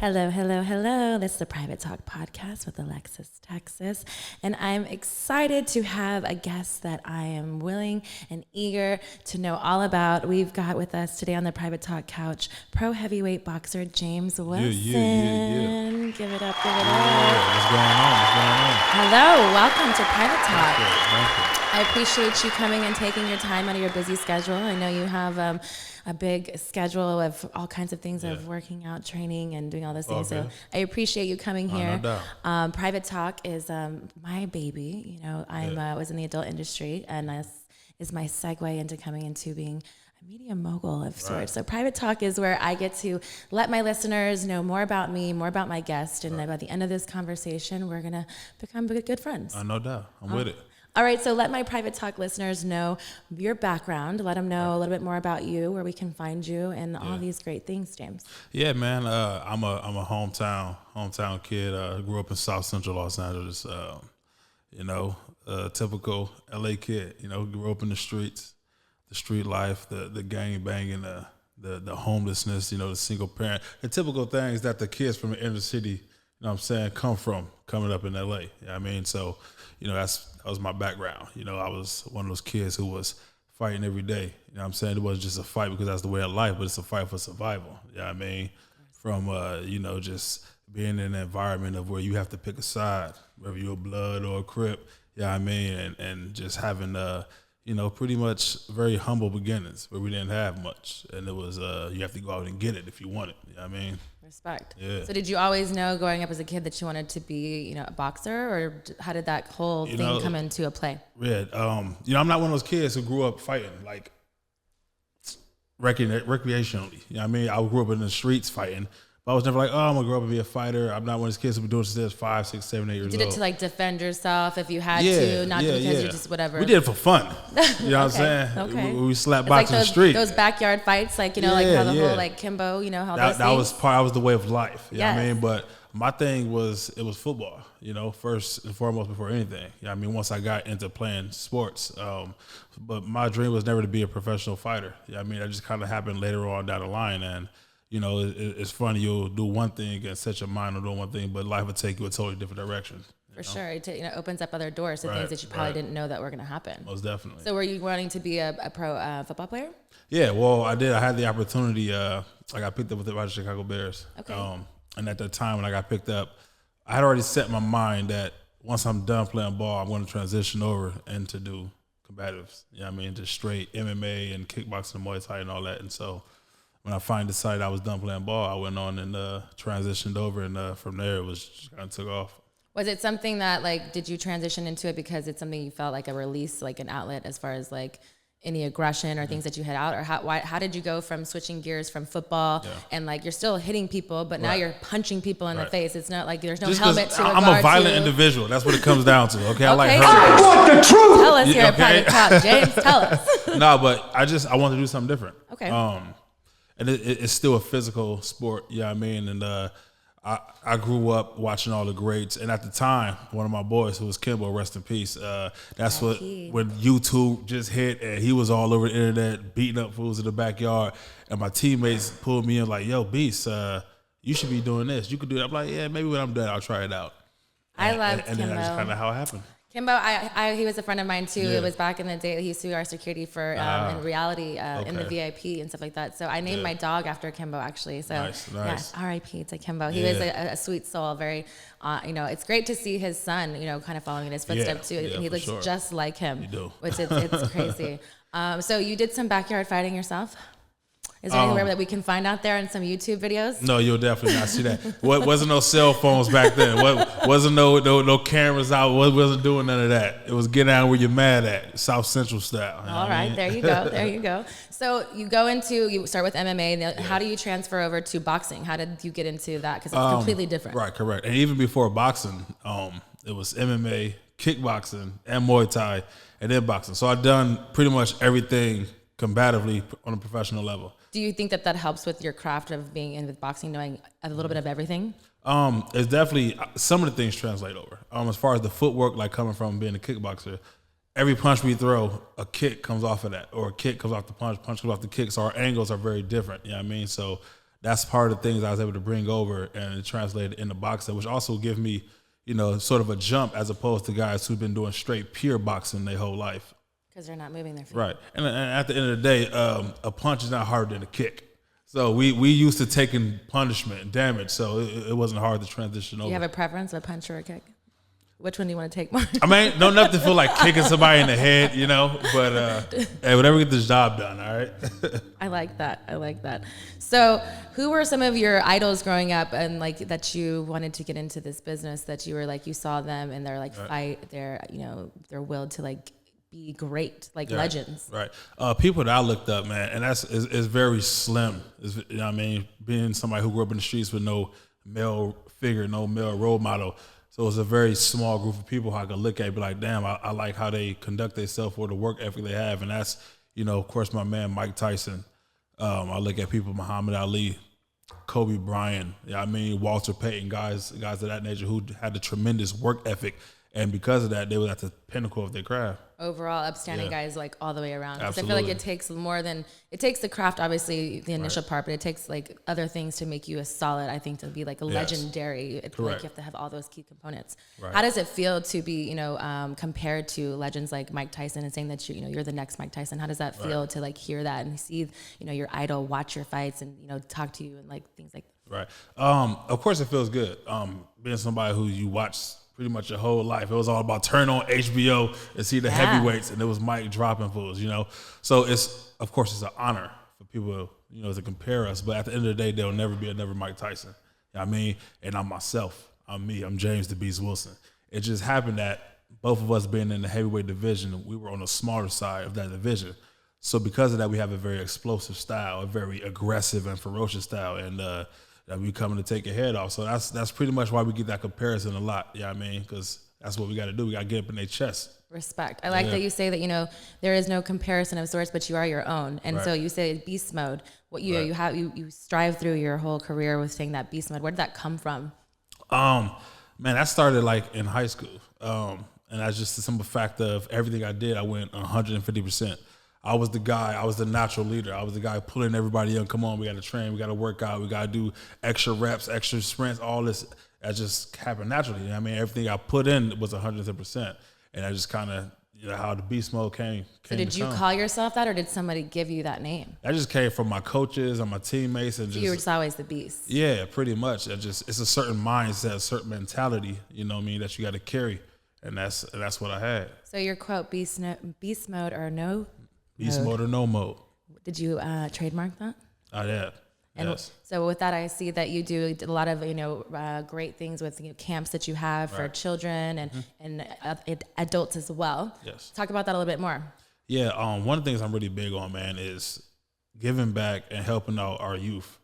Hello, hello, hello. This is the Private Talk Podcast with Alexis, Texas. And I'm excited to have a guest that I am willing and eager to know all about. We've got with us today on the Private Talk couch, pro heavyweight boxer James Wilson. Yeah. Give it up, give it up. What's going on? Hello, welcome to Private Talk. Thank you. I appreciate you coming and taking your time out of your busy schedule. I know you have a big schedule of all kinds of things of working out, training, and doing all those things. Okay. So I appreciate you coming here. No doubt. Private Talk is my baby. You know, I was in the adult industry, and this is my segue into coming into being a media mogul of sorts. Right. So Private Talk is where I get to let my listeners know more about me, more about my guest, and by the end of this conversation, we're going to become good friends. No doubt. I'm with it. All right, so let my Private Talk listeners know your background. Let them know a little bit more about you, where we can find you, and all these great things, James. Yeah, man. I'm a hometown kid. Grew up in South Central Los Angeles. Typical LA kid. You know, grew up in the streets, the street life, the gang banging, the homelessness. You know, the single parent, the typical things that the kids from the inner city, you know what I'm saying, come from coming up in LA. You know what I mean? So, you know, that was my background. You know, I was one of those kids who was fighting every day. You know what I'm saying? It wasn't just a fight because that's the way of life, but it's a fight for survival. You know what I mean? From, just being in an environment of where you have to pick a side, whether you're a blood or a crip, you know what I mean? And just having, pretty much very humble beginnings where we didn't have much. And it was, you have to go out and get it if you want it. You know what I mean? Respect. Yeah. So did you always know growing up as a kid that you wanted to be, a boxer, or how did that whole thing come into a play? Yeah. I'm not one of those kids who grew up fighting like recreationally. You know what I mean? I grew up in the streets fighting, but I was never like, oh, I'm gonna grow up and be a fighter. I'm not one of those kids who been doing it since they was 5, 6, 7, 8 years old. You did it to like defend yourself if you had to, not because you're just whatever. We did it for fun. You know what I'm saying? Okay. We slapped box in the street. Those backyard fights, like like how the whole like Kimbo, how those things. That was the way of life. You know what I mean? But my thing was football. First and foremost before anything. You know what I mean? Once I got into playing sports, but my dream was never to be a professional fighter. You know what I mean? That just kind of happened later on down the line, and it's funny, you'll do one thing and set your mind on doing one thing, but life will take you a totally different direction. For sure. It opens up other doors to things that you probably didn't know that were going to happen. Most definitely. So were you wanting to be a pro football player? Yeah, well, I did. I had the opportunity. I got picked up with the Chicago Bears. Okay. And at that time when I got picked up, I had already set my mind that once I'm done playing ball, I'm going to transition over and to do combatives. You know what I mean? Just straight MMA and kickboxing and Muay Thai and all that. And so when I finally decided I was done playing ball, I went on and transitioned over, and from there it was just kind of took off. Was it something that did you transition into it because it's something you felt like a release, like an outlet as far as any aggression or things that you had out, or how did you go from switching gears from football and you're still hitting people, but now you're punching people in the face? It's not like there's no just helmet to I'm a violent individual. That's what it comes down to. Okay, I like hurting. I want the truth. Tell us here at Private Talk, James. Tell us. No, but I wanted to do something different. Okay. And it's still a physical sport. You know what I mean? And I grew up watching all the greats, and at the time, one of my boys, who was Kimbo, rest in peace. That's when YouTube just hit, and he was all over the internet beating up fools in the backyard. And my teammates pulled me in like, "Yo, Beast, you should be doing this. You could do that." I'm like, "Yeah, maybe when I'm done, I'll try it out." I loved and Kimbo. then that's kind of how it happened. Kimbo, he was a friend of mine too. Yeah. It was back in the day. He used to be our security for in reality in the VIP and stuff like that. So I named my dog after Kimbo, actually. So nice. Yeah, R.I.P. to Kimbo. He was a sweet soul. Very, it's great to see his son, kind of following in his footsteps too. He looks just like him. You do. Which it's crazy. So you did some backyard fighting yourself? Is there anywhere that we can find out there in some YouTube videos? No, you'll definitely not see that. Wasn't no cell phones back then. Wasn't no cameras out. Wasn't doing none of that. It was get down where you're mad at, South Central style. All right, there you go. There you go. So you start with MMA. And how do you transfer over to boxing? How did you get into that? Because it's completely different. Right, correct. And even before boxing, it was MMA, kickboxing, and Muay Thai, and then boxing. So I've done pretty much everything combatively on a professional level. Do you think that helps with your craft of being in with boxing, knowing a little bit of everything? It's definitely, some of the things translate over. As far as the footwork, like coming from being a kickboxer, every punch we throw, a kick comes off of that, or a kick comes off the punch comes off the kick. So our angles are very different. You know what I mean? So that's part of the things I was able to bring over and translate it into boxing, which also give me, sort of a jump as opposed to guys who've been doing straight pure boxing their whole life. Because they're not moving their feet. Right. And at the end of the day, a punch is not harder than a kick. So we used to taking punishment and damage, so it wasn't hard to transition over. Do you have a preference, a punch or a kick? Which one do you want to take more? I mean, no, nothing feel like kicking somebody in the head, but hey, whatever get this job done, all right? I like that. So who were some of your idols growing up and like that you wanted to get into this business that you were like, you saw them and they're like fight, they're, their will to like be great, like legends. Right. People that I looked up, man, and is very slim. Being somebody who grew up in the streets with no male figure, no male role model. So it's a very small group of people who I could look at and be like, damn, I like how they conduct themselves or the work ethic they have. And that's, of course, my man, Mike Tyson. I look at people, Muhammad Ali, Kobe Bryant, Walter Payton, guys of that nature who had the tremendous work ethic. And because of that, they were at the pinnacle of their craft. Overall, upstanding guys like all the way around. Because I feel like it takes the craft, obviously, the initial part, but it takes like other things to make you a solid, I think, to be like a legendary. I feel like you have to have all those key components. Right. How does it feel to be, compared to legends like Mike Tyson and saying that you're the next Mike Tyson? How does that feel to like hear that and see, your idol watch your fights and, talk to you and like things like that? Right. Of course it feels good. Being somebody who you watch pretty much your whole life. It was all about turn on HBO and see the heavyweights, and it was Mike dropping fools, So it's an honor for people, to compare us. But at the end of the day, there'll never be another Mike Tyson. And I'm myself. I'm me. I'm James the Beast Wilson. It just happened that both of us being in the heavyweight division, we were on the smaller side of that division. So because of that, we have a very explosive style, a very aggressive and ferocious style, and that we coming to take your head off. So that's pretty much why we get that comparison a lot. Because that's what we got to do. We got to get up in their chest. Respect. I like that you say that, there is no comparison of sorts, but you are your own. And so you say beast mode. What you strive through your whole career with saying that beast mode. Where did that come from? Man, that started like in high school. And that's just the simple fact of everything I did, I went 150%. I was the guy, I was the natural leader. I was the guy pulling everybody in. Come on, we got to train, we got to work out, we got to do extra reps, extra sprints, all this. That just happened naturally. Everything I put in was 100%. And I just kind of, how the beast mode came. So did you call yourself that, or did somebody give you that name? That just came from my coaches and my teammates. And so you were just always the beast. Yeah, pretty much. It's a certain mindset, a certain mentality, that you got to carry. And that's what I had. So your quote, beast mode or no Beast mode or no mode. Did you trademark that? I have. And yes. So with that, I see that you do a lot of great things with camps that you have for children and adults as well. Yes. Talk about that a little bit more. Yeah. One of the things I'm really big on, man, is giving back and helping out our youth,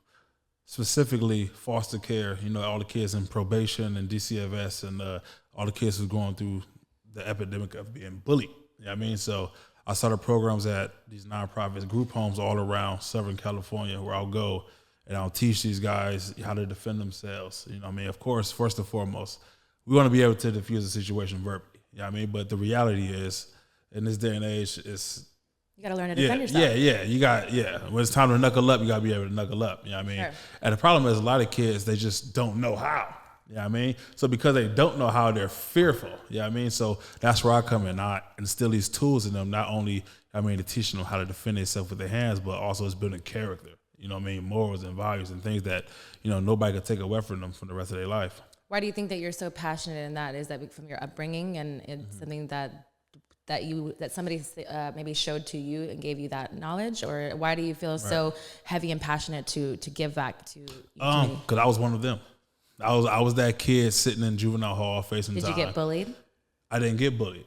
specifically foster care. All the kids in probation and DCFS and all the kids who's going through the epidemic of being bullied. So I started programs at these nonprofits, group homes all around Southern California, where I'll go and I'll teach these guys how to defend themselves. Of course, first and foremost, we want to be able to diffuse a situation verbally. But the reality is, in this day and age, you got to learn to defend yourself. When it's time to knuckle up, you got to be able to knuckle up. Sure. And the problem is, a lot of kids, they just don't know how. So because they don't know how, they're fearful. So that's where I come in. I instill these tools in them, not only, to teach them how to defend themselves with their hands, but also it's building character, morals and values and things that, nobody could take away from them for the rest of their life. Why do you think that you're so passionate in that? Is that from your upbringing and it's something that somebody maybe showed to you and gave you that knowledge? Or why do you feel so heavy and passionate to give back to because I was one of them. I was that kid sitting in juvenile hall facing time. Did you get bullied? I didn't get bullied.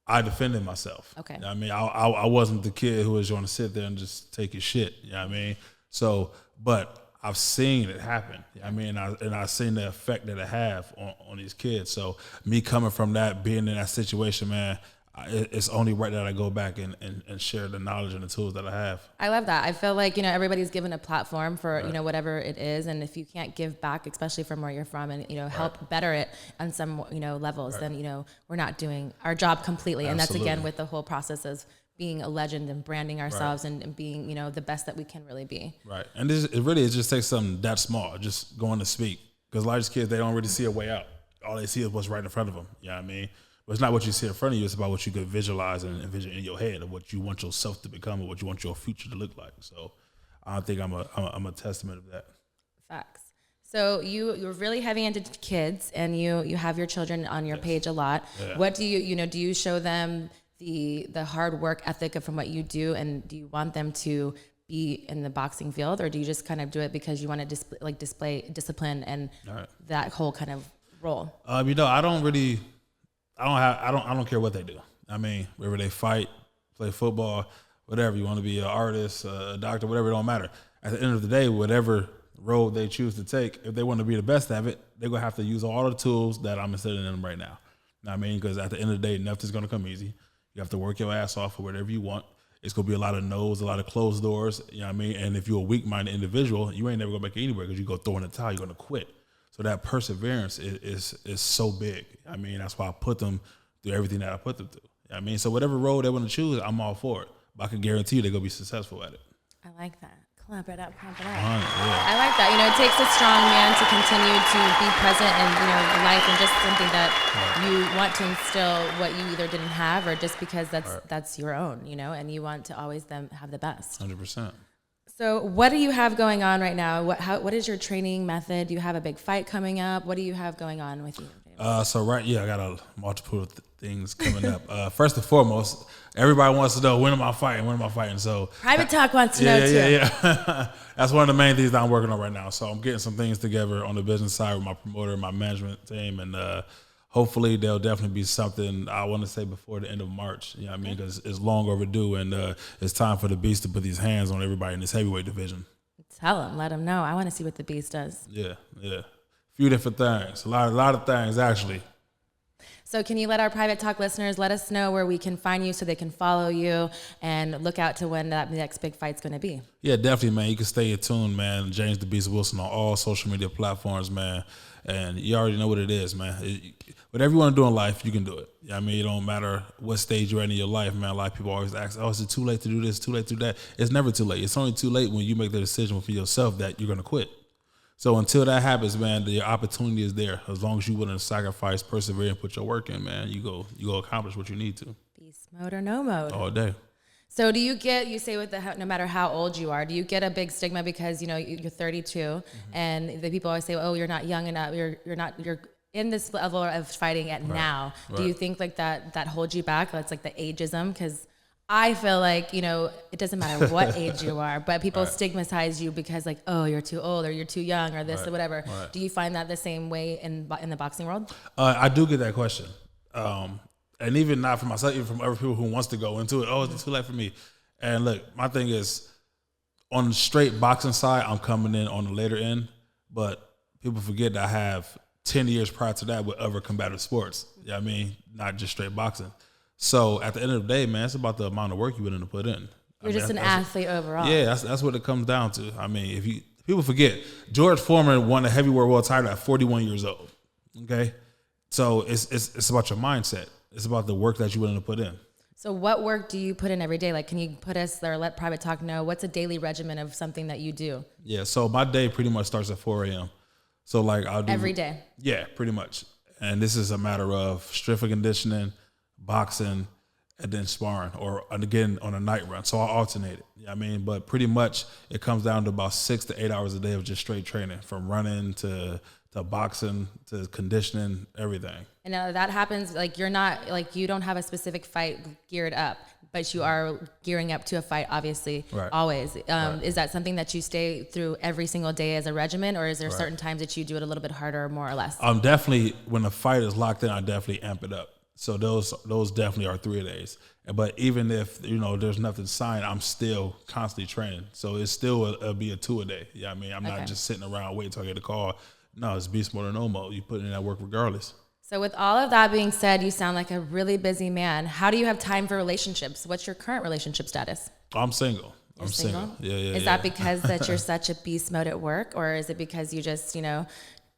I defended myself. Okay. I wasn't the kid who was going to sit there and just take his shit. So, but I've seen it happen. And I've seen the effect that it have on these kids. So me coming from that, being in that situation, man, it's only right that I go back and share the knowledge and the tools that I have. I love that. I feel like, everybody's given a platform for, whatever it is. And if you can't give back, especially from where you're from and, help better it on some, levels, then, we're not doing our job completely. And that's, again, with the whole process of being a legend and branding ourselves and being, you know, the best that we can really be. Right. And it just takes something that small, just going to speak. Because a lot of these kids, they don't really see a way out. All they see is what's right in front of them. You know what I mean? But it's not what you see in front of you. It's about what you could visualize and envision in your head of what you want yourself to become or what you want your future to look like. So I think I'm a testament of that. Facts. So you're really heavy into kids, and you have your children on your page a lot. Yeah. What do do you show them the hard work ethic from what you do, and do you want them to be in the boxing field, or do you just kind of do it because you want to display discipline and that whole kind of role? I don't care what they do. I mean, whether they fight, play football, whatever, you want to be an artist, a doctor, whatever, it don't matter. At the end of the day, whatever road they choose to take, if they want to be the best at it, they're going to have to use all the tools that I'm instilling in them right now. You know what I mean? Because at the end of the day, nothing's going to come easy. You have to work your ass off for whatever you want. It's going to be a lot of no's, a lot of closed doors, you know what I mean? And if you're a weak-minded individual, you ain't never going to make it anywhere because you go throw in the towel, you're going to quit. So that perseverance is so big. I mean, that's why I put them through everything that I put them through. You know what I mean? So whatever road they want to choose, I'm all for it. But I can guarantee you they're going to be successful at it. I like that. Clap it up, clap it up. Yeah. I like that. It takes a strong man to continue to be present in, life, and just something that you want to instill what you either didn't have, or just because that's your own, and you want to always have the best. 100%. So what do you have going on right now? What is your training method? Do you have a big fight coming up? What do you have going on with you? I got a multiple things coming up. First and foremost, everybody wants to know, when am I fighting? So Private Talk wants to know too. Yeah. That's one of the main things that I'm working on right now. So I'm getting some things together on the business side with my promoter, my management team, and hopefully there'll definitely be something, I want to say, before the end of March. You know what I mean? Because it's long overdue, and it's time for the Beast to put these hands on everybody in this heavyweight division. Tell them, let them know. I want to see what the Beast does. Yeah. Few different things, a lot of things actually. So can you let our Private Talk listeners let us know where we can find you so they can follow you and look out to when that next big fight's going to be? Yeah, definitely, man. You can stay tuned, man. James the Beast Wilson on all social media platforms, man. And you already know what it is, man. Whatever you want to do in life, you can do it. You know what I mean? It don't matter what stage you're in your life, man. A lot of people always ask, is it too late to do this, too late to do that? It's never too late. It's only too late when you make the decision for yourself that you're going to quit. So until that happens, man, the opportunity is there. As long as you're willing to sacrifice, persevere, and put your work in, man, you go accomplish what you need to. Beast mode or no mode. All day. So do you get, you say no matter how old you are, do you get a big stigma because, you're 32 and the people always say, oh, you're not young enough, you're in this level of fighting now. Right. Do you think like that holds you back? That's like the ageism? Because I feel like, it doesn't matter what age you are, but people stigmatize you because like, oh, you're too old or you're too young or this or whatever. Right. Do you find that the same way in the boxing world? I do get that question. And even not from myself, even from other people who wants to go into it. Oh, is it too late for me? And look, my thing is, on the straight boxing side, I'm coming in on the later end, but people forget that I have 10 years prior to that with other combative sports. You know what I mean? Not just straight boxing. So at the end of the day, man, it's about the amount of work you're willing to put in. You're just an athlete overall. Yeah, that's what it comes down to. I mean, people forget, George Foreman won the heavyweight world title at 41 years old. Okay, so it's about your mindset. It's about the work that you're willing to put in. So what work do you put in every day? Like, can you put us or let Private Talk know what's a daily regimen of something that you do? Yeah, so my day pretty much starts at 4 a.m. So like I'll do every day. Yeah, pretty much. And this is a matter of strength and conditioning, boxing, and then sparring, or again on a night run. So I alternate it. You know what I mean? But pretty much it comes down to about 6 to 8 hours a day of just straight training, from running to boxing to conditioning, everything. And that happens, like you don't have a specific fight geared up, but you are gearing up to a fight, obviously, always. Is that something that you stay through every single day as a regimen, or is there certain times that you do it a little bit harder, more or less? Definitely, when the fight is locked in, I definitely amp it up. So those definitely are 3 days. But even if there's nothing signed, I'm still constantly training. So it's still it'll be a 2 a day. Yeah, you know I mean, I'm not just sitting around waiting till I get a call. No, it's beast mode or no mode. You put in that work regardless. So with all of that being said, you sound like a really busy man. How do you have time for relationships? What's your current relationship status? I'm single. I'm single? Yeah. Is that because that you're such a beast mode at work, or is it because you just,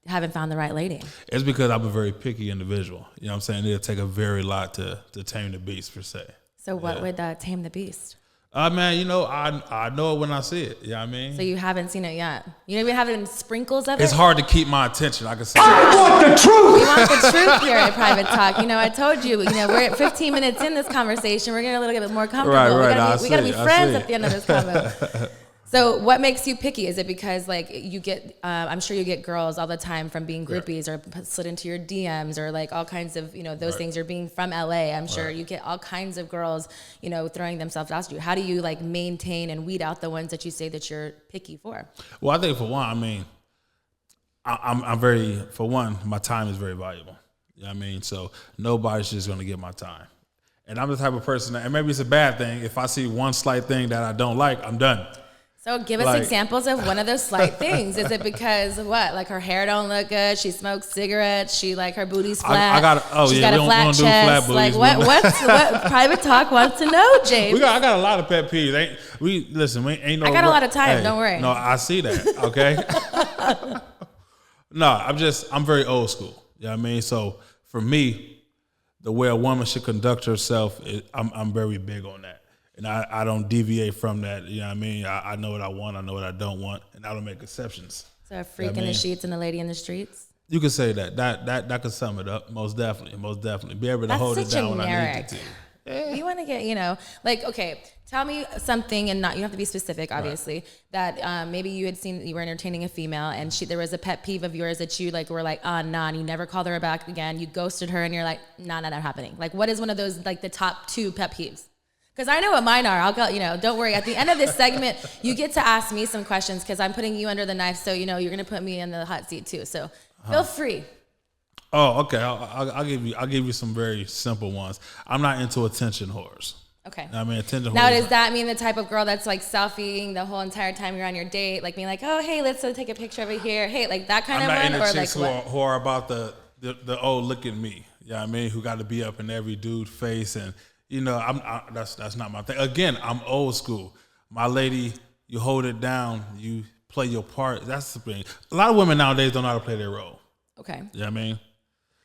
haven't found the right lady? It's because I'm a very picky individual. You know what I'm saying? It'll take a very lot to tame the beast, per se. So what would tame the beast? Man, you know, I know it when I see it. You know what I mean? So you haven't seen it yet? You don't even have any sprinkles of it? It's hard to keep my attention. I can say I want the truth. We want the truth here at Private Talk. You know, I told you, we're at 15 minutes in this conversation. We're getting a little bit more comfortable. Right. We gotta be friends at the end of this convo. So what makes you picky? Is it because like you get, I'm sure you get girls all the time from being groupies or slid into your DMs or like all kinds of, those things. You're being from LA. I'm sure you get all kinds of girls, throwing themselves at you. How do you like maintain and weed out the ones that you say that you're picky for? Well, I think for one, I mean, I'm very, for one, my time is very valuable. You know what I mean? So nobody's just going to get my time. And I'm the type of person that, and maybe it's a bad thing, if I see one slight thing that I don't like, I'm done. So give us examples of one of those slight things. Is it because what? Like her hair don't look good? She smokes cigarettes. She like her booty's flat. She's got a flat chest. Like what Private Talk wants to know, James. I got a lot of pet peeves. Ain't no. I got a lot of time. Hey, don't worry. No, I see that. Okay. No, I'm very old school. You know what I mean? So for me, the way a woman should conduct herself, I'm very big on that. And I don't deviate from that. You know what I mean? I know what I want. I know what I don't want. And I don't make exceptions. So a freak in the sheets and a lady in the streets? You could say that. That could sum it up. Most definitely. Be able to hold it down when I need to. Yeah. You want to get, okay, tell me something, and you have to be specific, obviously, that maybe you had seen, you were entertaining a female, and there was a pet peeve of yours that you were like, nah, and you never called her back again. You ghosted her, and you're like, nah, not happening. Like, what is one of those, like the top 2 pet peeves? Because I know what mine are. I'll go, don't worry. At the end of this segment, you get to ask me some questions because I'm putting you under the knife. So, you're going to put me in the hot seat too. So feel free. Oh, okay. I'll give you some very simple ones. I'm not into attention whores. Okay. I mean, attention whores. Now, does that mean the type of girl that's like selfieing the whole entire time you're on your date? Like being like, oh, hey, let's take a picture over here. Hey, like that kind of one? I'm not into or chicks like who are about the look at me. You know what I mean? Who got to be up in every dude's face and, that's not my thing. Again, I'm old school. My lady, you hold it down, you play your part. That's the thing. A lot of women nowadays don't know how to play their role. Okay. You know what I mean?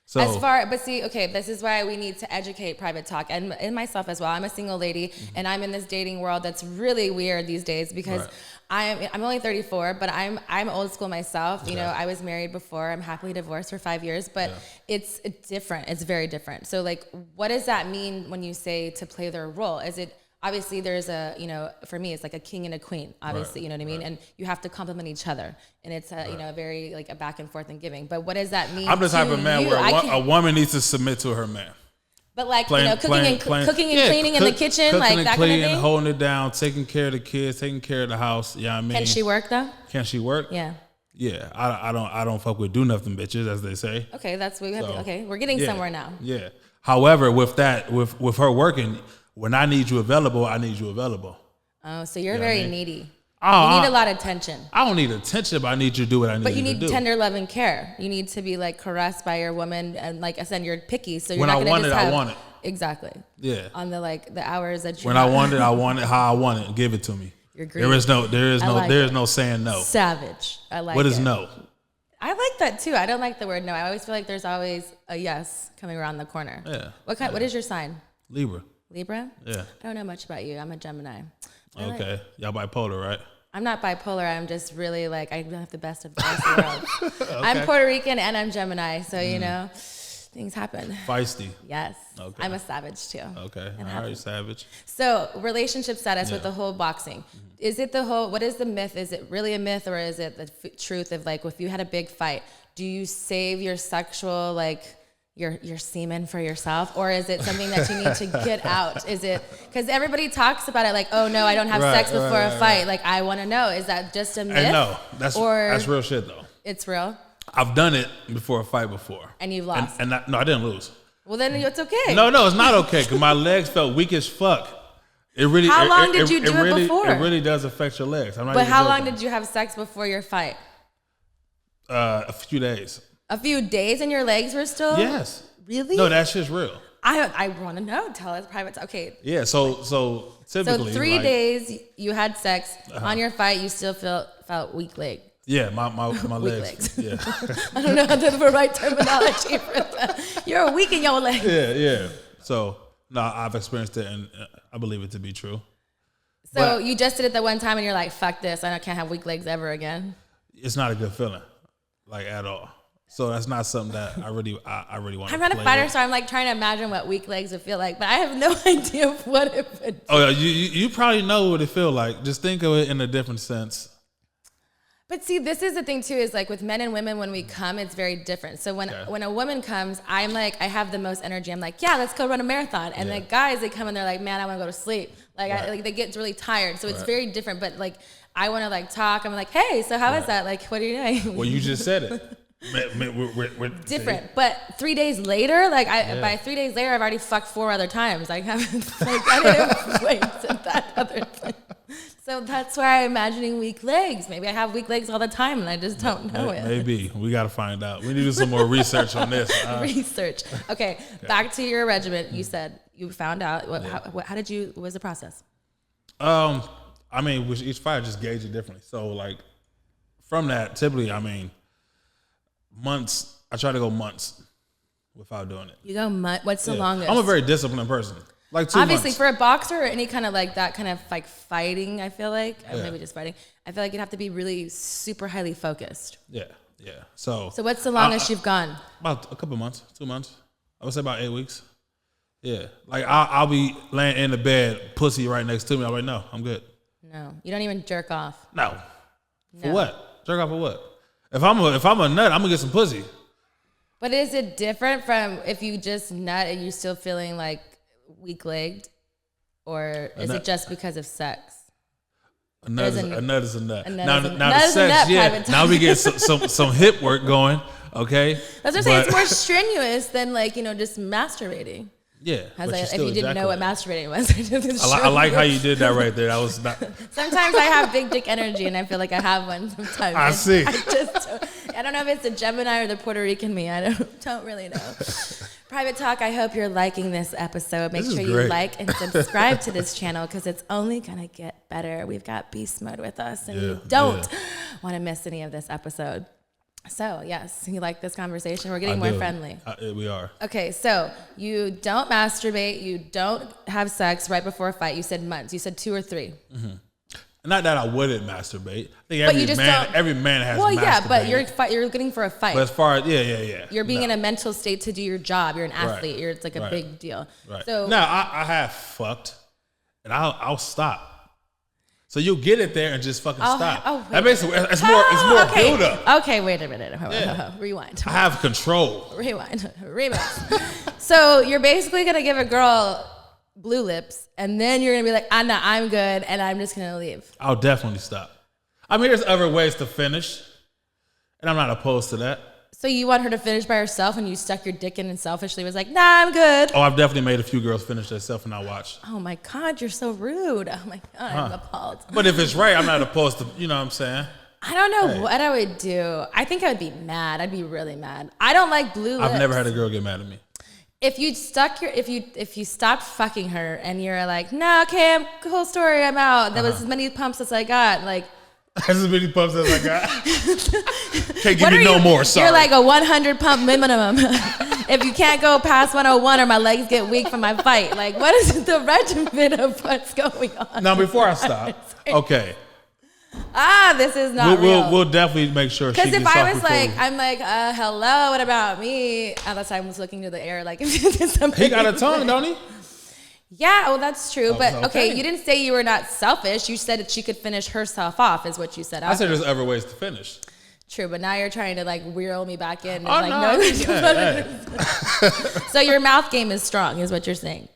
So, this is why we need to educate Private Talk and myself as well. I'm a single lady, and I'm in this dating world that's really weird these days because I'm only 34, but I'm old school myself. I was married before. I'm happily divorced for 5 years, but it's different. It's very different. So like, what does that mean when you say to play their role? Is it obviously there's for me, it's like a king and a queen, obviously, you know what I mean? And you have to complement each other. And it's a very like a back and forth and giving. But what does that mean? I'm the type of man where a woman needs to submit to her man. But like, cooking and cleaning in the kitchen, like that kind of thing? Holding it down, taking care of the kids, taking care of the house. You know what I mean? Can she work though? Can she work? Yeah. Yeah. I don't fuck with do nothing bitches, as they say. Okay, that's what we have to, okay. We're getting somewhere now. Yeah. However, with her working, when I need you available, I need you available. Oh, so you're very needy. Oh, you need a lot of attention. I don't need attention, but I need you to do what I need you to do. But you need tender love and care. You need to be like caressed by your woman, and like I said, you're picky, so you're not going to just have. I want it. Exactly. Yeah. On the hours that you. When I want it how I want it. Give it to me. You're greedy. There is no saying no. Savage. I like it. What is no? I like that too. I don't like the word no. I always feel like there's always a yes coming around the corner. Yeah. What is your sign? Libra. Libra? Yeah. I don't know much about you. I'm a Gemini. Okay. Y'all bipolar, right? I'm not bipolar. I'm just really like, I have the best of the world. Okay. I'm Puerto Rican and I'm Gemini. So, things happen. Feisty. Yes. Okay. I'm a savage too. Okay. All right, savage. So relationship status with the whole boxing. Is it what is the myth? Is it really a myth or is it the truth of like, if you had a big fight, do you save your sexual, like, your semen for yourself, or is it something that you need to get out? Is it because everybody talks about it like, oh no, I don't have sex before a fight. Like, I want to know, is that just a myth? Hey, no, that's real shit though. It's real. I've done it before a fight before, and you've lost. No, I didn't lose. Well, then it's okay. No, it's not okay because my legs felt weak as fuck. It really. How long did you do it before? It really does affect your legs. But how long did you have sex before your fight? A few days. A few days and your legs were still? Yes. Really? No, that shit's real. I want to know. Tell us private. Okay. Yeah. So typically. So 3 days you had sex. On your fight, you still felt weak leg. Yeah, my legs. Yeah. I don't know the right terminology for that. You're weak in your legs. Yeah. So No, I've experienced it, and I believe it to be true. So But you just did it the one time, and you're like, "Fuck this! I can't have weak legs ever again." it's not a good feeling, like at all. So that's not something that I really want. I'm not a fighter, so I'm like trying to imagine what weak legs would feel like, but I have no idea of what it would. Oh yeah, you probably know what it feel like. Just think of it in a different sense. But see, this is the thing too, is like with men and women, when we come, it's very different. So when a woman comes, I'm like, I have the most energy. I'm like, yeah, let's go run a marathon. And the guys, they come and they're like, man, I want to go to sleep. Like, they get really tired. So it's very different. But like, I want to like talk. I'm like, hey, so how is that? Like, what are you doing? Well, you just said it. We're different. But 3 days later, like by 3 days later, I've already fucked 4 other times. Like, I didn't wait to that other thing. So that's why I'm imagining weak legs. Maybe I have weak legs all the time and I just don't know it. Maybe. We got to find out. We need to do some more research on this. Research. Okay, back to your regiment. You said you found out. How did you, what was the process? I mean, with each fighter just gauge it differently. So, like, from that, typically, I mean, months, I try to go months without doing it. You go months? What's the longest? I'm a very disciplined person. Like 2 Obviously, months. for a boxer or any kind of like that kind of like fighting, I feel like, or maybe just fighting, I feel like you'd have to be really super highly focused. Yeah. So what's the longest you've gone? About a couple months, 2 months. I would say about 8 weeks. Yeah. Like I'll be laying in the bed, pussy right next to me. I'm like, no, I'm good. No, you don't even jerk off. No. For what? Jerk off for what? If I'm a nut, I'm gonna get some pussy. But is it different from if you just nut and you're still feeling like weak-legged, or is it just because of sex? A nut is a nut. Now the sex, now we get some hip work going. Okay, that's what I'm saying. It's more strenuous than like just masturbating. Yeah, if you didn't know what masturbating was. I like how you did that right there. That was not. Sometimes I have big dick energy, and I feel like I have one. Sometimes I see. I don't know if it's the Gemini or the Puerto Rican me. I don't really know. Private Talk, I hope you're liking this episode. Make sure you like and subscribe to this channel because it's only going to get better. We've got Beast Mode with us, and you don't want to miss any of this episode. So, yes, you like this conversation? We're getting more friendly. We are. Okay, so you don't masturbate. You don't have sex right before a fight. You said months. You said 2 or 3. Mm-hmm. Not that I wouldn't masturbate. I think every man has. Well, yeah, but you're looking for a fight. But as far as you're being in a mental state to do your job. You're an athlete. It's like a big deal. Right. So now I have fucked, and I'll stop. So you'll get it there and just fucking stop. That basically it's more build up. Okay, wait a minute. Rewind. I have control. Rewind. Remix. So you're basically gonna give a girl blue lips, and then you're gonna be like, "No, I'm good," and I'm just gonna leave. I'll definitely stop. I mean, there's other ways to finish, and I'm not opposed to that. So you want her to finish by herself, and you stuck your dick in and selfishly was like, "Nah, I'm good." Oh, I've definitely made a few girls finish themselves and I watch. Oh my God, you're so rude. Oh my God, I'm appalled. But if it's right, I'm not opposed to. You know what I'm saying? I don't know what I would do. I think I would be mad. I'd be really mad. I don't like blue lips. I've never had a girl get mad at me. If you stopped fucking her and you're like, "No, okay, cool story, I'm out. That was as many pumps as I got." Like. As many pumps as I got. Can't give me no more. Sorry. You're like a 100 pump minimum. If you can't go past 101 or my legs get weak from my fight, like what is the regimen of what's going on? Now before I stop, okay. This is not real. We'll definitely make sure. Because if I was like, I'm like, hello, what about me? That's why I was looking to the air, like if he got a tongue, don't he? Yeah, well, that's true. But okay, you didn't say you were not selfish. You said that she could finish herself off, is what you said. I said there's other ways to finish. True, but now you're trying to like reel me back in. And No. So your mouth game is strong, is what you're saying.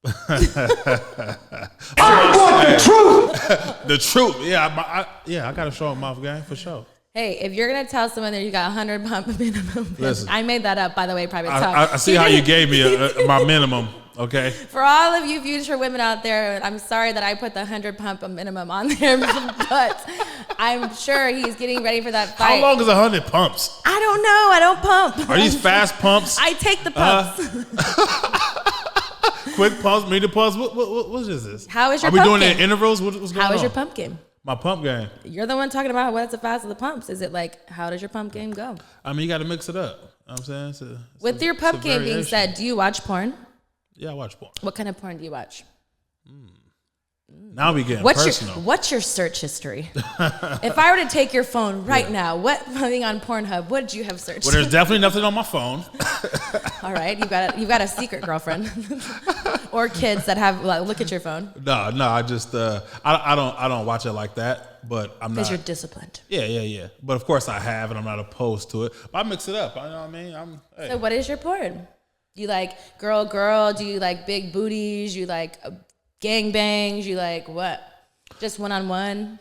I want the truth. The truth. Yeah, I got a strong mouth game for sure. Hey, if you're gonna tell someone that you got 100 pump minimum, listen, I made that up, by the way, Private Talk. I see how you gave me my minimum. Okay. For all of you future women out there, I'm sorry that I put the 100 pump minimum on there, but I'm sure he's getting ready for that fight. How long is 100 pumps? I don't know. I don't pump. Are these fast pumps? I take the pumps. Quick pumps, medium pumps. What is this? How is your pump game? Are we doing game? it in intervals? What's going on? How is your pump game? My pump game. You're the one talking about what's the fast of the pumps. Is it like, how does your pump game go? I mean, you got to mix it up. You know what I'm saying? With your pump game being said, do you watch porn? Yeah, I watch porn. What kind of porn do you watch? Now we getting personal. What's your search history? If I were to take your phone right now, what thing on Pornhub, what did you have searched? Well, there's definitely nothing on my phone. All right, you've got a secret girlfriend, or kids that have look at your phone. No, I just I don't watch it like that. But I'm not. Because you're disciplined. Yeah. But of course I have, and I'm not opposed to it. But I mix it up. You know what I mean? Hey. So what is your porn? Do you like girl? Do you like big booties? You like gang bangs? You like what? Just one-on-one?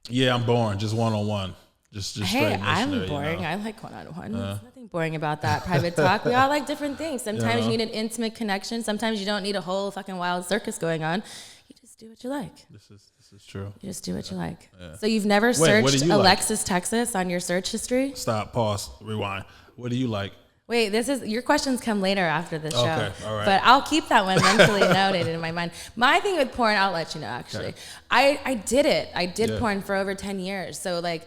Yeah, I'm boring. Just one-on-one. Just hey, straight I'm missionary, boring. You know? I like one-on-one. There's nothing boring about that. Private talk. We all like different things. Sometimes you need an intimate connection. Sometimes you don't need a whole fucking wild circus going on. You just do what you like. This is true. You just do what you like. Yeah. So you've never searched Alexis, Texas on your search history? Stop, pause, rewind. What do you like? Wait, your questions come later after the show. Okay, all right. But I'll keep that one mentally noted in my mind. My thing with porn, I'll let you know actually. Okay. I did it. I did porn for over 10 years. So like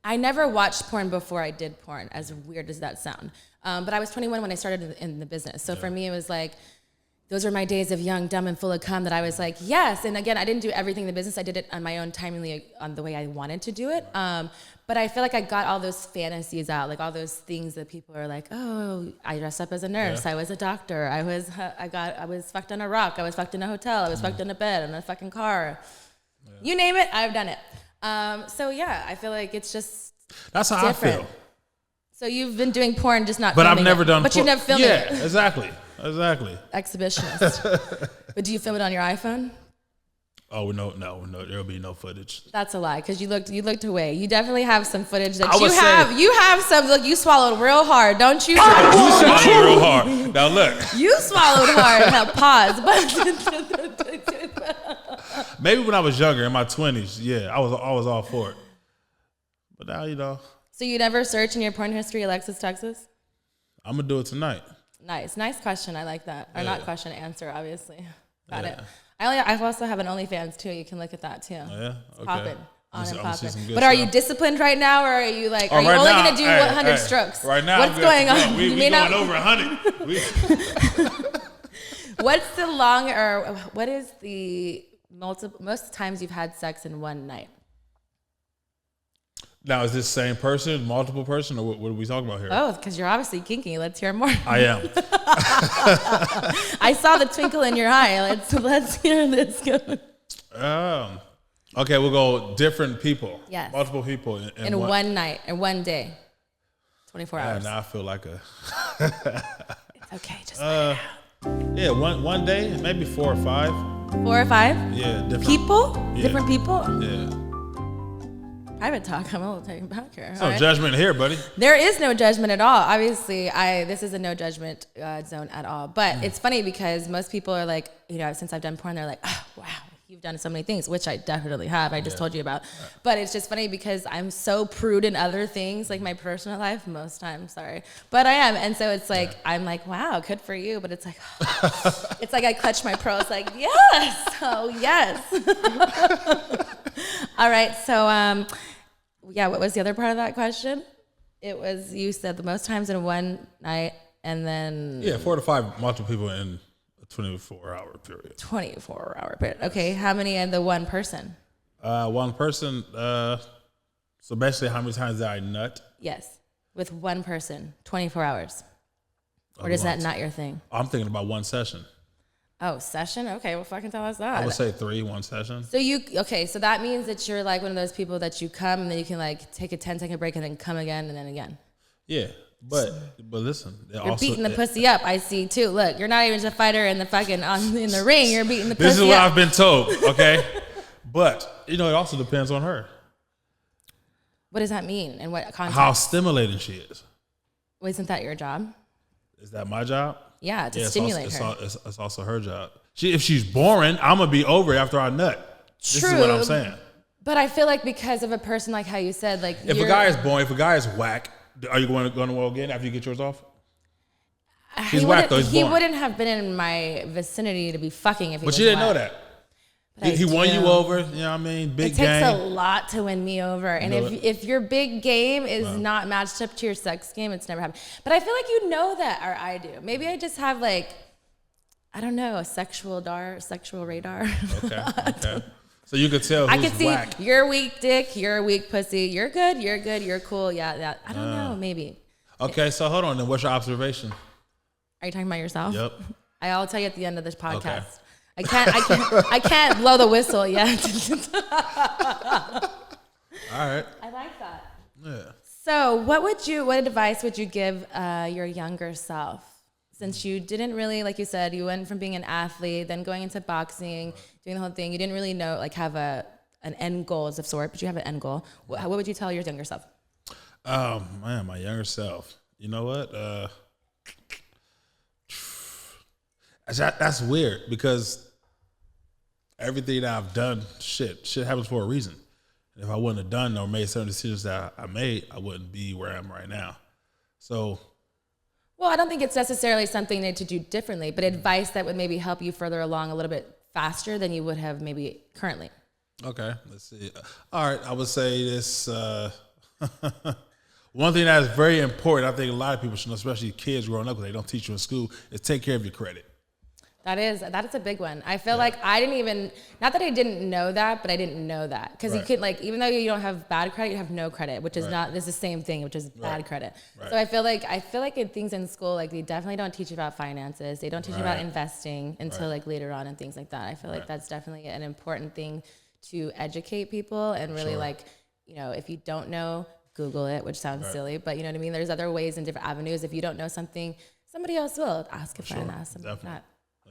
I never watched porn before I did porn, as weird as that sound. But I was 21 when I started in the business. So for me it was like, those are my days of young, dumb, and full of cum that I was like, yes. And again, I didn't do everything in the business. I did it on my own timely, on the way I wanted to do it. But I feel like I got all those fantasies out, like all those things that people are like, oh, I dressed up as a nurse. I was a doctor. I was fucked on a rock. I was fucked in a hotel. I was fucked in a bed, in a fucking car. Yeah. You name it, I've done it. So yeah, I feel like it's just that's how different. I feel. So you've been doing porn, just not. But filming I've never done. But you've never filmed it. Yeah, exactly. Exhibitionist. But do you film it on your iPhone? Oh no, there'll be no footage. That's a lie, because you looked away. You definitely have some footage that you have some. Look, you swallowed real hard, don't you? You swallowed real hard. Now look. You swallowed hard. Now pause. Maybe when I was younger, in my 20s, yeah, I was all for it. But now, you know. So you never search in your porn history, Alexis, Texas? I'm gonna do it tonight. Nice question. I like that. Or not question, answer. Obviously, got it. I also have an OnlyFans too. You can look at that too. Yeah, okay. Popping on and popping. But are you disciplined right now, or are you like? Are you only gonna do 100 strokes? Right now, what's going on? We going over 100. What's the long, or what is the most times you've had sex in one night? Now, is this same person, multiple person, or what are we talking about here? Oh, because you're obviously kinky. Let's hear more. I am. I saw the twinkle in your eye. Let's hear this go. Okay, we'll go different people. Yes. Multiple people in one night, in one day. 24 hours. Now I feel like It's okay, just let it out. Yeah, one day, maybe 4 or 5. 4 or 5? Yeah, different people? Yeah. Different people? Yeah. Private talk. I'm a little taken back here. No judgment here, buddy. There is no judgment at all. Obviously, this is a no judgment zone at all. But it's funny because most people are like, since I've done porn, they're like, oh, wow, you've done so many things, which I definitely have. I just told you about. But it's just funny because I'm so prude in other things, like my personal life, most times, sorry. But I am. And so it's like, I'm like, wow, good for you. But it's like, it's like I clutch my pearl. It's like, yes. Oh, yes. All right. So, what was the other part of that question? It was, you said the most times in one night, and then 4 to 5 multiple people in a 24-hour period. 24-hour period. Okay, how many in the one person? One person. So basically, how many times did I nut? Yes, with one person, 24 hours. Or is that not your thing? I'm thinking about one session. Oh, session? Okay, well, fucking tell us that. I would say 3, one session. So that means that you're like one of those people that you come and then you can like take a 10-second break and then come again and then again. Yeah, but listen. You're beating the pussy up, I see too. Look, you're not even just a fighter in the fucking, in the ring, you're beating the pussy up. This is what I've been told, okay? But, it also depends on her. What does that mean? And what context? How stimulating she is. Well, isn't that your job? Is that my job? Yeah, to stimulate her. It's also her job. If she's boring, I'm going to be over it after I nut. True. This is what I'm saying. But I feel like because of a person like how you said, like if a guy is boring, if a guy is whack, are you going to go again after you get yours off? He's whack though. He wouldn't have been in my vicinity to be fucking if he was But you didn't whack. know that. He won you over, you know what I mean? Big game. It takes a lot to win me over. And if your big game is not matched up to your sex game, it's never happened. But I feel like you know that, or I do. Maybe I just have like I don't know, a sexual radar. Okay. So you could tell who's I could see whack. you're weak dick, you're weak pussy, you're good, you're cool. Yeah. I don't know, maybe. Okay, so hold on. Then what's your observation? Are you talking about yourself? Yep. I'll tell you at the end of this podcast. Okay. I can't blow the whistle yet. All right. I like that. Yeah. So what advice would you give your younger self? Since you didn't really, like you said, you went from being an athlete, then going into boxing, doing the whole thing. You didn't really have an end goal of sort, but you have an end goal. What would you tell your younger self? Man, my younger self. You know what? That's weird because everything that I've done, shit happens for a reason. And if I wouldn't have done or made certain decisions that I made, I wouldn't be where I am right now. So. Well, I don't think it's necessarily something to do differently, but advice that would maybe help you further along a little bit faster than you would have maybe currently. Okay, let's see. All right, I would say this. One thing that is very important, I think a lot of people should know, especially kids growing up, because they don't teach you in school, is take care of your credit. That is a big one. I feel like I didn't even, not that I didn't know that, but I didn't know that. Because you could, like, even though you don't have bad credit, you have no credit, which is not, this is the same thing, which is bad credit. Right. So I feel like in things in school, like, they definitely don't teach you about finances. They don't teach you about investing until like later on and things like that. I feel like that's definitely an important thing to educate people and really like, you know, if you don't know, Google it, which sounds silly, but you know what I mean? There's other ways and different avenues. If you don't know something, somebody else will. Ask a friend, ask something like that.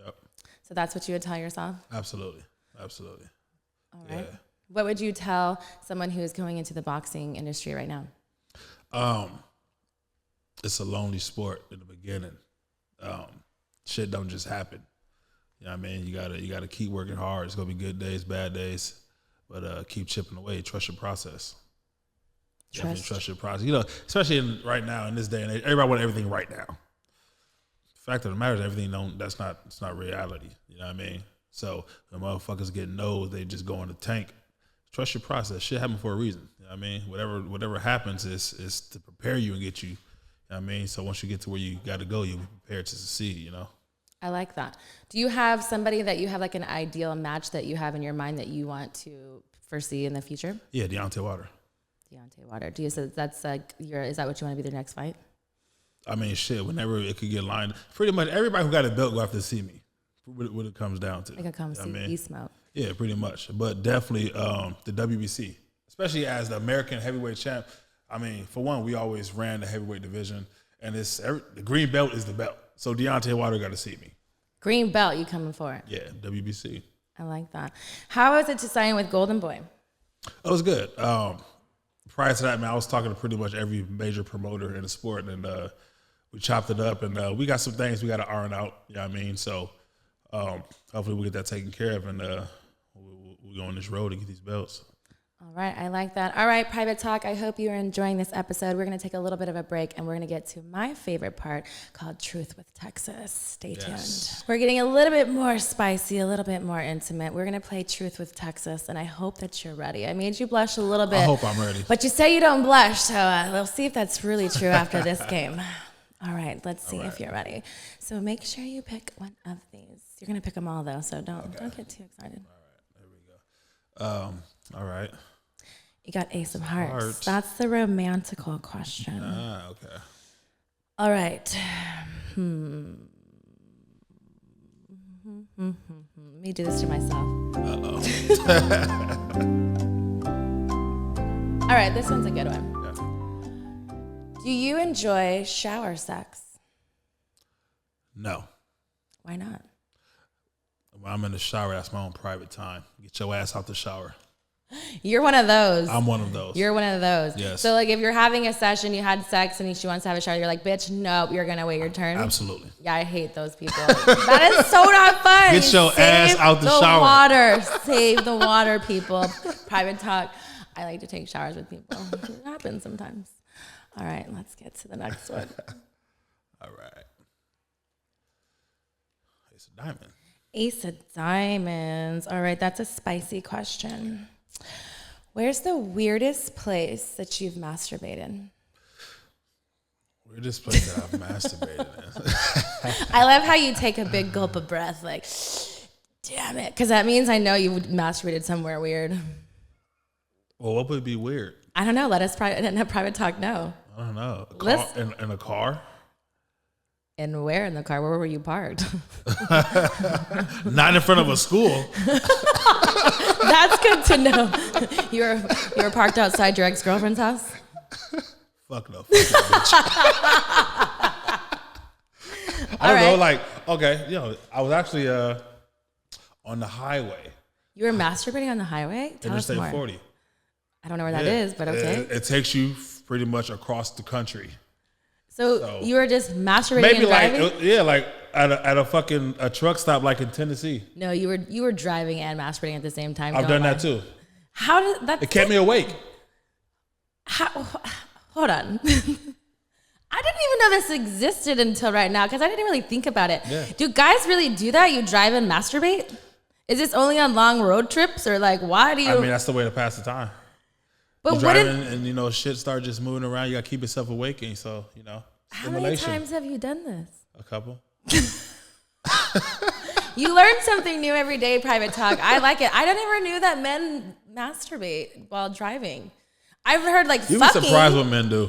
Yep. So that's what you would tell yourself? Absolutely. All right. Yeah. What would you tell someone who is going into the boxing industry right now? It's a lonely sport in the beginning. Shit don't just happen. You know what I mean? You gotta keep working hard. It's gonna be good days, bad days, but keep chipping away. Trust your process. Definitely trust your process. You know, especially right now in this day and age, everybody wants everything right now. Fact of the matter is everything it's not reality. You know what I mean? So the motherfuckers get no's, they just go in the tank. Trust your process. Shit happen for a reason. You know what I mean? Whatever happens is to prepare you and get you. You know what I mean? So once you get to where you got to go, you'll be prepared to succeed, you know? I like that. Do you have somebody that you have like an ideal match that you have in your mind that you want to foresee in the future? Yeah, Deontay Wilder. Do you say that's like is that what you want to be their next fight? I mean, shit, whenever it could get lined, pretty much everybody who got a belt go have to see me. What it comes down to. They can come see you smoke. Yeah, pretty much. But definitely the WBC, especially as the American heavyweight champ. I mean, for one, we always ran the heavyweight division, and the green belt is the belt. So Deontay Wilder got to see me. Green belt, you coming for it? Yeah, WBC. I like that. How was it to sign with Golden Boy? It was good. Prior to that, man, I was talking to pretty much every major promoter in the sport, and we chopped it up, and we got some things we got to iron out. You know what I mean? So hopefully we'll get that taken care of, and we'll go on this road to get these belts. All right, I like that. All right, Private Talk, I hope you are enjoying this episode. We're going to take a little bit of a break, and we're going to get to my favorite part called Truth with Texas. Stay tuned. We're getting a little bit more spicy, a little bit more intimate. We're going to play Truth with Texas, and I hope that you're ready. I made you blush a little bit. I hope I'm ready. But you say you don't blush, so we'll see if that's really true after this game. All right, let's see if you're ready. So make sure you pick one of these. You're going to pick them all, though, so don't get too excited. All right, there we go. All right. You got Ace of Hearts. That's the romantical question. Okay. All right. Let me do this to myself. All right, this one's a good one. Yeah. Do you enjoy shower sex? No. Why not? When I'm in the shower, that's my own private time. Get your ass out the shower. You're one of those. I'm one of those. You're one of those. Yes. So, like, if you're having a session, you had sex, and she wants to have a shower, you're like, bitch, nope, you're going to wait your turn. Absolutely. Yeah, I hate those people. That is so not fun. Get your ass out the shower. Water. Save the water, people. Private Talk. I like to take showers with people. It happens sometimes. All right, let's get to the next one. All right. Ace of Diamonds. Ace of Diamonds. All right, that's a spicy question. Where's the weirdest place that you've masturbated? Weirdest place that I've masturbated in? I love how you take a big gulp of breath, like, damn it. Because that means I know you masturbated somewhere weird. Well, what would be weird? I don't know. Let us in a private talk know. I don't know. In a car? And where in the car? Where were you parked? Not in front of a school. That's good to know. You were parked outside your ex-girlfriend's house? Fuck no. Fuck that bitch. I don't know. Like, okay, I was actually on the highway. You were masturbating on the highway? Tell us more. Interstate 40. I don't know where that is, but okay. It takes you pretty much across the country. So you were just masturbating maybe and driving? like at a fucking truck stop like in Tennessee. No, you were driving and masturbating at the same time. I've done that too. How did that? It kept me awake. Hold on. I didn't even know this existed until right now because I didn't really think about it. Yeah. Do guys really do that? You drive and masturbate? Is this only on long road trips or like why do you? I mean, that's the way to pass the time. But you're driving and shit start just moving around. You got to keep yourself awake, and so How many times have you done this? A couple. You learn something new every day, Private Talk. I like it. I never knew that men masturbate while driving. I've heard You'd be surprised what men do.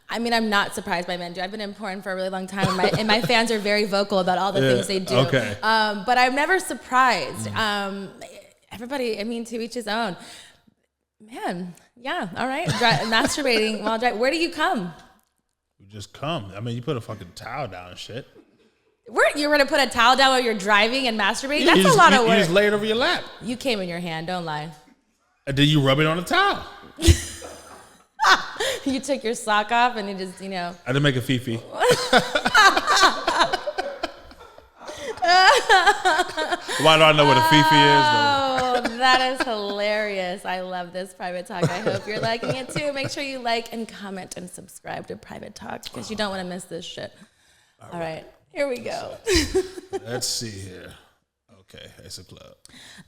I mean, I'm not surprised by men do. I've been in porn for a really long time, and my fans are very vocal about all the things they do. Okay. But I'm never surprised. Everybody, I mean, to each his own. Man, yeah, all right. Masturbating while driving. Where do you come? You just come. I mean, you put a fucking towel down and shit. You're going to put a towel down while you're driving and masturbating? That's a lot of work. You just lay it over your lap. You came in your hand, don't lie. And then you rub it on the towel. You took your sock off and you just, I didn't make a fifi. Why do I know what a fifi is? Oh, that is hilarious. I love this Private Talk. I hope you're liking it too. Make sure you like and comment and subscribe to Private Talk because you don't want to miss this shit. All right. Here we go. Let's see here. Okay, it's a club.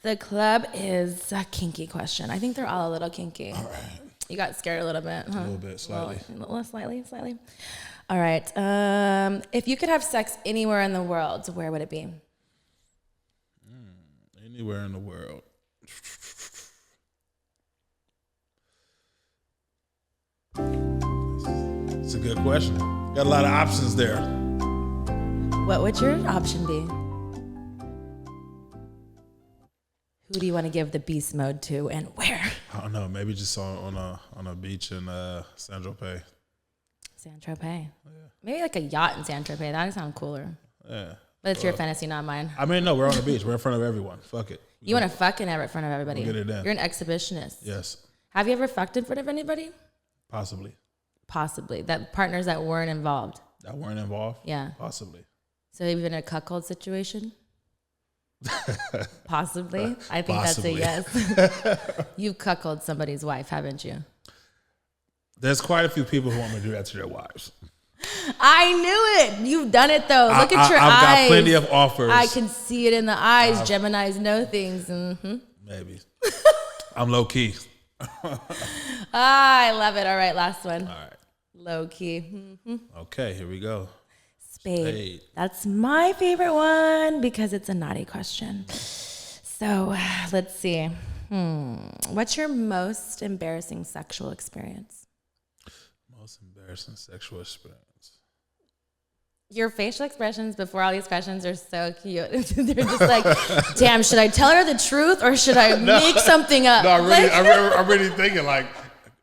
The club is a kinky question. I think they're all a little kinky. All right. You got scared a little bit, huh? A little bit, slightly. Slightly. All right. If you could have sex anywhere in the world, where would it be? Anywhere in the world. It's a good question. Got a lot of options there. What would your option be? Who do you want to give the beast mode to and where? I don't know. Maybe just on a beach in San Tropez. San Tropez. Yeah. Maybe like a yacht in San Tropez. That would sound cooler. Yeah. But it's your fantasy, not mine. I mean, no, we're on the beach. We're in front of everyone. Fuck it. You want to fucking have it in front of everybody. We'll get it done. You're an exhibitionist. Yes. Have you ever fucked in front of anybody? Possibly. That partners that weren't involved. That weren't involved? Yeah. Possibly. So have you been in a cuckold situation? Possibly. I think Possibly. That's a yes. You've cuckolded somebody's wife, haven't you? There's quite a few people who want me to do that to their wives. I knew it. You've done it though. Look at your eyes. I've got plenty of offers. I can see it in the eyes. Geminis know things. Mm-hmm. Maybe. I'm low key. I love it. All right, last one. All right. Low key. Mm-hmm. Okay, here we go. Spade. That's my favorite one because it's a naughty question. So let's see. What's your most embarrassing sexual experience? Most embarrassing sexual experience. Your facial expressions before all these questions are so cute. They're just like, damn, should I tell her the truth or should I make something up? No, I'm really thinking like,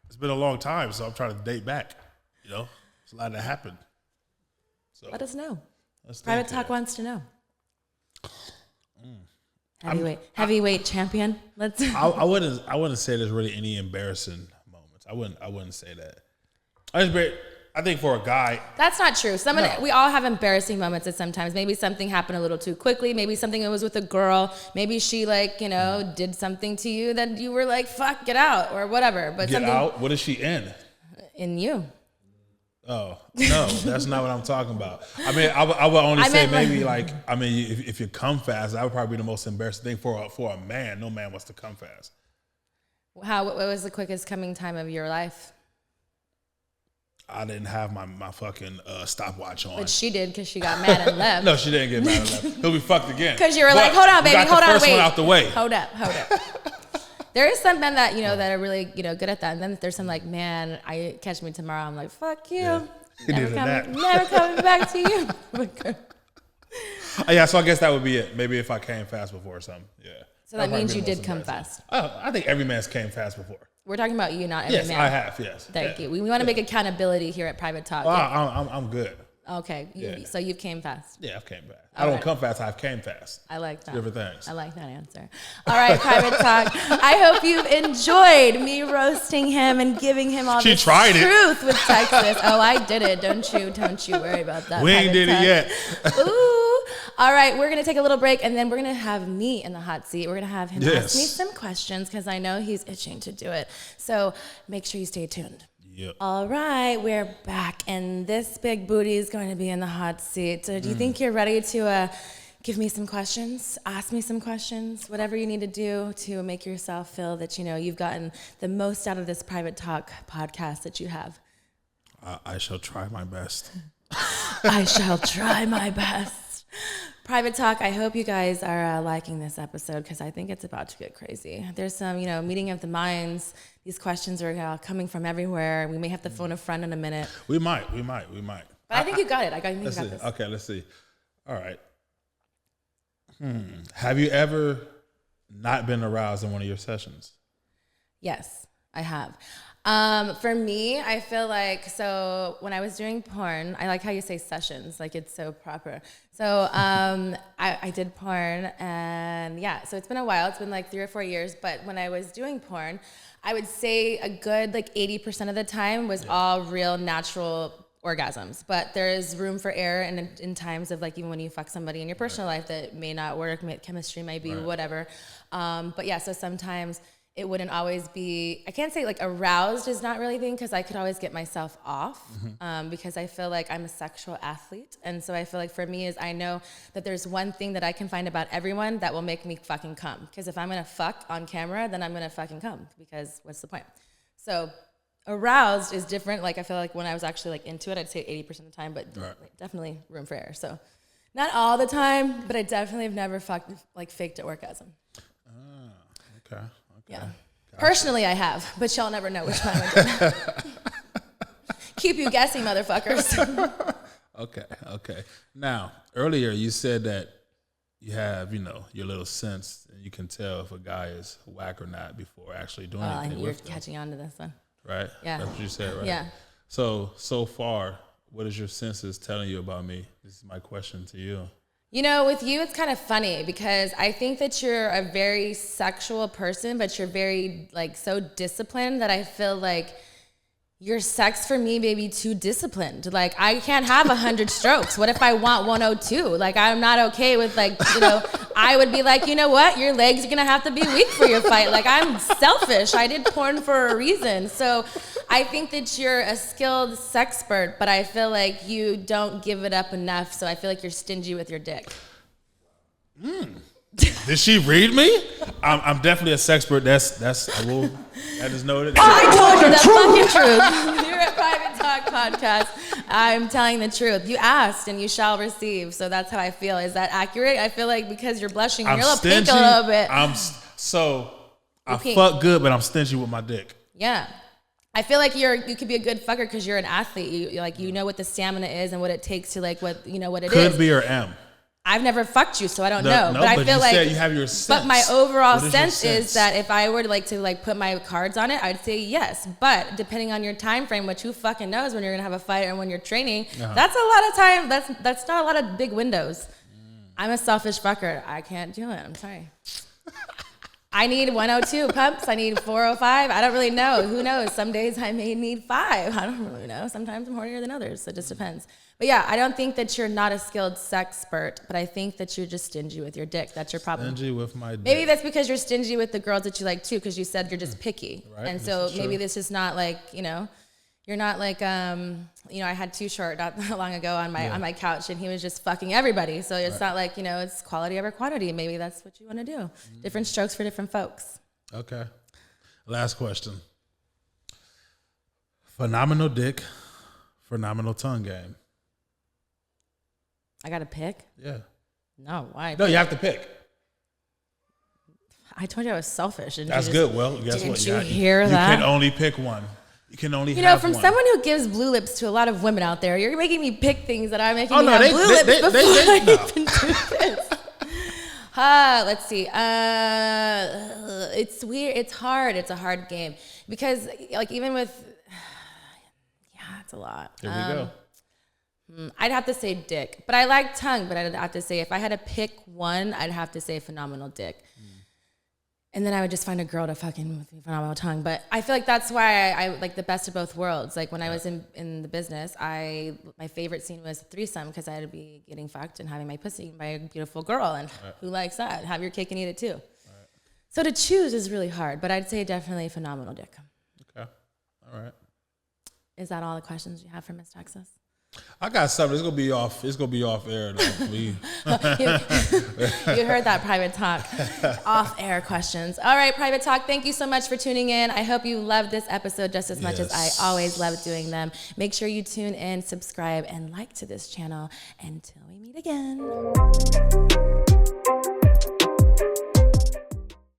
it's been a long time, so I'm trying to date back. It's a lot that happened. So let us know. Private Talk wants to know. Heavyweight champion. Let's. I wouldn't say there's really any embarrassing moments. I wouldn't say that. I think for a guy, that's not true. We all have embarrassing moments at sometimes. Maybe something happened a little too quickly. Maybe something that was with a girl. Maybe she did something to you that you were like, "Fuck, get out" or whatever. But get out. What is she in? In you. Oh no, that's not what I'm talking about. I mean, I would only say maybe if you come fast, that would probably be the most embarrassing thing for a man. No man wants to come fast. What was the quickest coming time of your life? I didn't have my fucking stopwatch on. But she did because she got mad and left. No, she didn't get mad and left. He'll be fucked again. Because you were like, hold on, baby, hold on, wait. First one out the way. Hold up. There is some men that, that are really, good at that. And then there's some like, man, I catch me tomorrow. I'm like, fuck you. Yeah. Never coming back to you. Yeah, so I guess that would be it. Maybe if I came fast before or something. Yeah. So that means you did come fast. I think every man's came fast before. We're talking about you, not every man. Yes, I have, yes. Thank you. We want to make accountability here at Private Talk. I'm good. Okay. So you came fast. Yeah, I've came fast. I don't come fast, I've came fast. I like that. Different things. I like that answer. All right, Private Talk. I hope you've enjoyed me roasting him and giving him all the truth with Texas. Oh, I did it. Don't you worry about that. We ain't did it yet. Ooh. All right, we're going to take a little break, and then we're going to have me in the hot seat. We're going to have him ask me some questions because I know he's itching to do it. So make sure you stay tuned. Yep. All right, we're back, and this big booty is going to be in the hot seat. So do you think you're ready to give me some questions, ask me some questions, whatever you need to do to make yourself feel that, you've gotten the most out of this Private Talk podcast that you have? I shall try my best. I shall try my best. Private Talk, I hope you guys are liking this episode because I think it's about to get crazy. There's some, meeting of the minds. These questions are coming from everywhere. We may have to phone a friend in a minute. We might. But I think you got it. I think you got this. Okay, let's see. All right. Have you ever not been aroused in one of your sessions? Yes, I have. For me, I feel like, so when I was doing porn, I like how you say sessions, like it's so proper. So I did porn, and so it's been a while. It's been like 3 or 4 years. But when I was doing porn, I would say a good 80% of the time was all real natural orgasms. But there is room for error in times of even when you fuck somebody in your personal life that may not work, chemistry might be whatever. But so sometimes it wouldn't always be, I can't say aroused is not really a thing because I could always get myself off because I feel like I'm a sexual athlete. And so I feel like for me is I know that there's one thing that I can find about everyone that will make me fucking come. Because if I'm going to fuck on camera, then I'm going to fucking come because what's the point? So aroused is different. I feel like when I was actually into it, I'd say 80% of the time, but definitely room for error. So not all the time, but I definitely have never fucked, faked an orgasm. Okay. Yeah. Gotcha. Personally, I have, but y'all never know which time I did. Keep you guessing, motherfuckers. Okay. Now, earlier you said that you have, your little sense, and you can tell if a guy is whack or not before actually doing anything with them. You're catching on to this one. Right? Yeah. That's what you said, right? Yeah. So far, what is your senses telling you about me? This is my question to you. With you, it's kind of funny because I think that you're a very sexual person, but you're very, so disciplined that I feel like your sex for me may be too disciplined. I can't have 100 strokes. What if I want 102? I'm not okay with, I would be like, you know what? Your legs are going to have to be weak for your fight. I'm selfish. I did porn for a reason. So I think that you're a skilled sexpert, but I feel like you don't give it up enough. So I feel like you're stingy with your dick. Did she read me? I'm definitely a sexpert. I just know it. I told you the fucking truth. You're at Private Talk Podcast. I'm telling the truth. You asked and you shall receive. So that's how I feel. Is that accurate? I feel like because you're blushing, you're a little pink a little bit. I fuck good, but I'm stingy with my dick. Yeah. I feel like you could be a good fucker because you're an athlete. You know what the stamina is and what it takes to what it is. Could be or am. I've never fucked you, so I don't know. No, but I feel you like said you have your sense. But my overall sense is that if I were to put my cards on it, I'd say yes. But depending on your time frame, what you fucking knows when you're gonna have a fight and when you're training, that's a lot of time. That's not a lot of big windows. I'm a selfish fucker. I can't do it. I'm sorry. I need 102 pumps. I need 405. I don't really know. Who knows? Some days I may need 5. I don't really know. Sometimes I'm hornier than others. So it just depends. But yeah, I don't think that you're not a skilled sexpert, but I think that you're just stingy with your dick. That's your problem. Stingy with my dick. Maybe that's because you're stingy with the girls that you like too, because you said you're just picky. Right. And so maybe this is not you're not I had Too Short not that long ago on my couch and he was just fucking everybody. So it's not it's quality over quantity. Maybe that's what you want to do. Different strokes for different folks. Okay. Last question. Phenomenal dick phenomenal tongue game. I got to pick? Yeah. No, why? No, you have to pick. I told you I was selfish. That's good. Well, guess what? Did you hear that? You can only pick one. You can only have have from one. someone who gives blue lips to a lot of women out there, you're making me pick things that are making me no, have blue lips before I no. even do this. Let's see. It's weird. It's hard. It's a hard game because, like, even with, it's a lot. Here we go. I'd have to say dick, but I like tongue. But I'd have to say if I had to pick one, I'd have to say phenomenal dick. And then I would just find a girl to fucking with me phenomenal tongue. But I feel like that's why I like the best of both worlds. Like when I was in the business, my favorite scene was threesome because I had to be getting fucked and having my pussy eaten by a beautiful girl. And who likes that? Have your cake and eat it too. So to choose is really hard, but I'd say definitely phenomenal dick. Okay. All right. Is that all the questions you have for Miss Texas? I got something. It's gonna be off air though. You heard that, Private Talk. Off air questions. All right, Private Talk, thank you so much for tuning in. I hope you loved this episode just as much as I always love doing them. Make sure you tune in, subscribe, and like to this channel. Until we meet again.